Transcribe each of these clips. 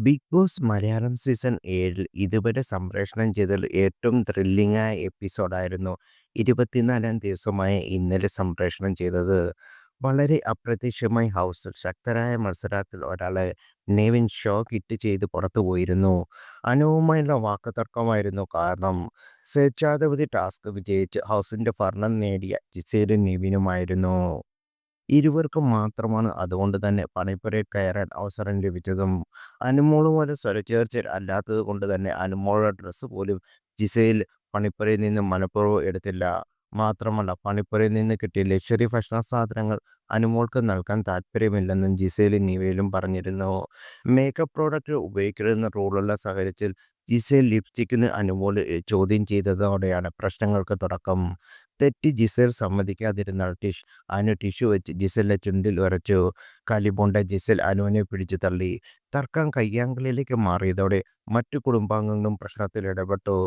Big boss Malayalam season 7 ഇതുവരെ സംപ്രേഷണം ചെയ്തതിൽ ഏറ്റവും ത്രില്ലിംഗായ എപ്പിസോഡായിരുന്നു 24-ാം ദിവസമായ ഇന്നലെ സംപ്രേഷണം ചെയ്തത്. വളരെ അപ്രതീക്ഷിതമായി ഹൗസിൽ ശക്തരായ മത്സരാർത്ഥിൽ ഒരാളെ നെവിൻ ഷോക്ക് ചെയ്ത് പുറത്തുപോയിരുന്നു. അനുവുമായുള്ള വാക്കുതർക്കമായിരുന്നു കാരണം. സ്വേച്ഛാധിപതി ടാസ്ക് വിജയിച്ച് ഹൗസിന്റെ ഭരണം നേടിയ ജിസേലും നെവിനുമായിരുന്നു. ഇരുവർക്കും മാത്രമാണ് അതുകൊണ്ട് തന്നെ പണിപ്പുരയിൽ കയറാൻ അവസരം ലഭിച്ചതും. അനുമോളുപോലെ സ്വരച്ചേർച്ചയിൽ അല്ലാത്തത് കൊണ്ട് തന്നെ അനുമോളുടെ ഡ്രസ്സ് പോലും ജിസയിൽ പണിപ്പുരയിൽ നിന്ന് മനഃപൂർവ്വം എടുത്തില്ല. മാത്രമല്ല, പണിപ്പുരയിൽ നിന്ന് കിട്ടിയ ലക്ഷറി ഭക്ഷണ സാധനങ്ങൾ അനുമോൾക്ക് നൽകാൻ താല്പര്യമില്ലെന്നും ജിസയിലും നിവയിലും പറഞ്ഞിരുന്നു. മേക്കപ്പ് പ്രോഡക്റ്റ് ഉപയോഗിക്കരുതെന്ന റൂളുള്ള സാഹചര്യത്തിൽ ജിസേൽ ലിപ്സ്റ്റിക്കിന് അനുമോള് ചോദ്യം ചെയ്തതോടെയാണ് പ്രശ്നങ്ങൾക്ക് തുടക്കം. തെറ്റ് ജിസേൽ സമ്മതിക്കാതിരുന്നാൽ അനു ടിഷ്യൂ വെച്ച് ജിസലിന്റെ ചുണ്ടിൽ ഉരച്ചു. കലിപൂണ്ട ജിസൽ അനുവിനെ പിടിച്ചു തള്ളി. തർക്കം കയ്യാങ്കളിയിലേക്ക് മാറിയതോടെ മറ്റു കുടുംബാംഗങ്ങളും പ്രശ്നത്തിൽ ഇടപെട്ടു.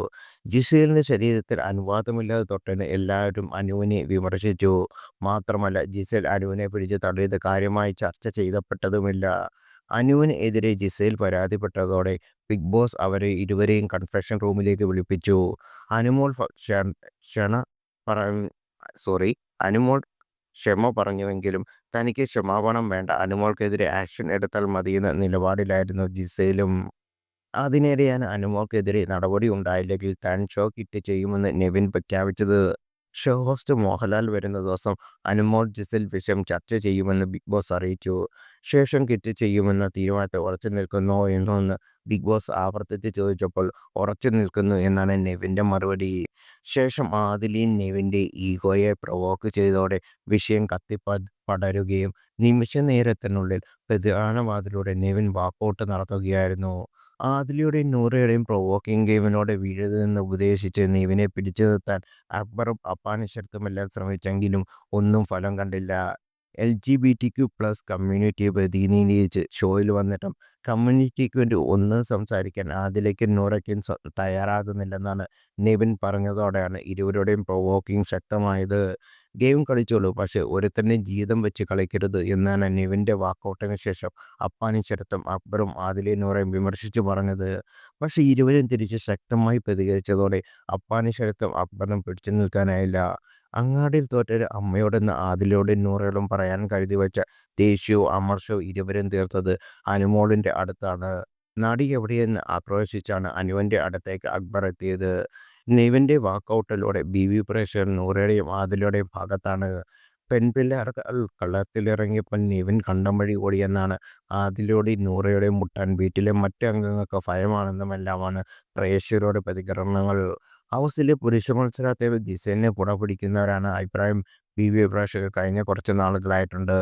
ജിസേലിന്റെ ശരീരത്തിൽ അനുവാദമില്ലാതെ തൊട്ടതിന് എല്ലാവരും അനുവിനെ വിമർശിച്ചു. മാത്രമല്ല, ജിസേൽ അനുവിനെ പിടിച്ചു തള്ളിയത് കാര്യമായി ചർച്ച ചെയ്യപ്പെട്ടതുമില്ല. അനുവിന് എതിരെ ജിസേൽ പരാതിപ്പെട്ടതോടെ ബിഗ് ബോസ് അവരെ ഇരുവരെയും കൺഫെഷൻ റൂമിലേക്ക് വിളിപ്പിച്ചു. അനുമോൾ ക്ഷണ പറ സോറി അനുമോൾ ക്ഷമ പറഞ്ഞുവെങ്കിലും തനിക്ക് ക്ഷമാപണം വേണ്ട, അനുമോൾക്കെതിരെ ആക്ഷൻ എടുത്താൽ മതിയെന്ന നിലപാടിലായിരുന്നു ജിസേലും. അതിനിടെയാണ് അനുമോൾക്കെതിരെ നടപടി ഉണ്ടായില്ലെങ്കിൽ താൻ ഷോ കിറ്റ് ചെയ്യുമെന്ന് നെവിൻ പ്രഖ്യാപിച്ചത്. ഷോ ഹോസ്റ്റ് മോഹൻലാൽ വരുന്ന ദിവസം അനുമോൾ ജിസൽ വിഷയം ചർച്ച ചെയ്യുമെന്ന് ബിഗ് ബോസ് അറിയിച്ചു. ശേഷം കിറ്റ് ചെയ്യുമെന്ന തീരുമാനത്തിൽ ഉറച്ചു നിൽക്കുന്നോ എന്നൊന്ന് ബിഗ് ബോസ് ആവർത്തിച്ച് ചോദിച്ചപ്പോൾ ഉറച്ചു നിൽക്കുന്നു എന്നാണ് നെവിൻ്റെ മറുപടി. ശേഷം ആദിലിൻ നെവിൻ്റെ ഈഗോയെ പ്രൊവോക്ക് ചെയ്തതോടെ വിഷയം പടരുകയും നിമിഷ നേരത്തിനുള്ളിൽ പ്രതികാരവാദത്തിലൂടെ നെവിൻ വാക്കൗട്ട് നടത്തുകയായിരുന്നു. ആദിലയുടെയും നൂറയുടെയും പ്രൊവോക്കിംഗ് ഗെയിമിനോട് വീഴരുതെന്ന് ഉപദേശിച്ച് നെവിനെ പിടിച്ചു നിർത്താൻ അക്ബറും അപ്പാനിശരത്തുമെല്ലാം ശ്രമിച്ചെങ്കിലും ഒന്നും ഫലം കണ്ടില്ല. LGBTQ+ കമ്മ്യൂണിറ്റിയെ പ്രതിനിധീകരിച്ച് ഷോയിൽ വന്നിട്ടും കമ്മ്യൂണിറ്റിക്ക് വേണ്ടി ഒന്നും സംസാരിക്കാൻ ആദിലയ്ക്കും നൂറയ്ക്കും തയ്യാറാകുന്നില്ലെന്നാണ് നെവിൻ പറഞ്ഞതോടെയാണ് ഇരുവരുടെയും പ്രൊവോക്കിംഗ് ശക്തമായത്. ഗെയിം കളിച്ചോളൂ, പക്ഷേ ഒരുത്തൻ്റെയും ജീവിതം വെച്ച് കളിക്കരുത് എന്നാണ് നെവിൻ്റെ വാക്കൗട്ടിന് ശേഷം അപ്പാനി ശരത്തും അക്ബറും ആദിലയും നൂറയും വിമർശിച്ചു പറഞ്ഞത്. പക്ഷേ ഇരുവരും തിരിച്ച് ശക്തമായി പ്രതികരിച്ചതോടെ അപ്പാനി ശരത്തും അക്ബറിനും പിടിച്ചു നിൽക്കാനായില്ല. അങ്ങാടിയിൽ തോറ്റൊരു അമ്മയോടെന്ന് ആദിലയോടും നൂറയോടും പറയാൻ കരുതി വെച്ച ദേഷ്യവും അമർഷവും ഇരുവരും തീർത്തത് അനുമോളിൻ്റെ അടുത്താണ്. നടി എവിടെയെന്ന് ആക്രോശിച്ചാണ് അനുവിൻ്റെ അടുത്തേക്ക് അക്ബർ എത്തിയത്. നെവിൻ്റെ വാക്കൗട്ടിലൂടെ പ്രേക്ഷകർ നൂറയുടെയും ആദിലയുടെയും ഭാഗത്താണ്. പെൺപിള്ളേർ കളത്തിലിറങ്ങിയപ്പോൾ നെവിൻ കണ്ടം വഴി ഓടിയെന്നാണ് ആദിലയുടെയും നൂറയുടെയും മുട്ടാൻ വീട്ടിലെ മറ്റ് അംഗങ്ങൾക്ക് ഭയമാണെന്നുമെല്ലാമാണ് പ്രേക്ഷകരുടെ പ്രതികരണങ്ങൾ. ഹൗസിലെ പുരുഷ മത്സരാർത്ഥികൾ ജിസേലിനെ കുടപിടിക്കുന്നവരാണ് അഭിപ്രായം പ്രേക്ഷകർ കഴിഞ്ഞ കുറച്ച് നാളുകളായിട്ടുണ്ട്.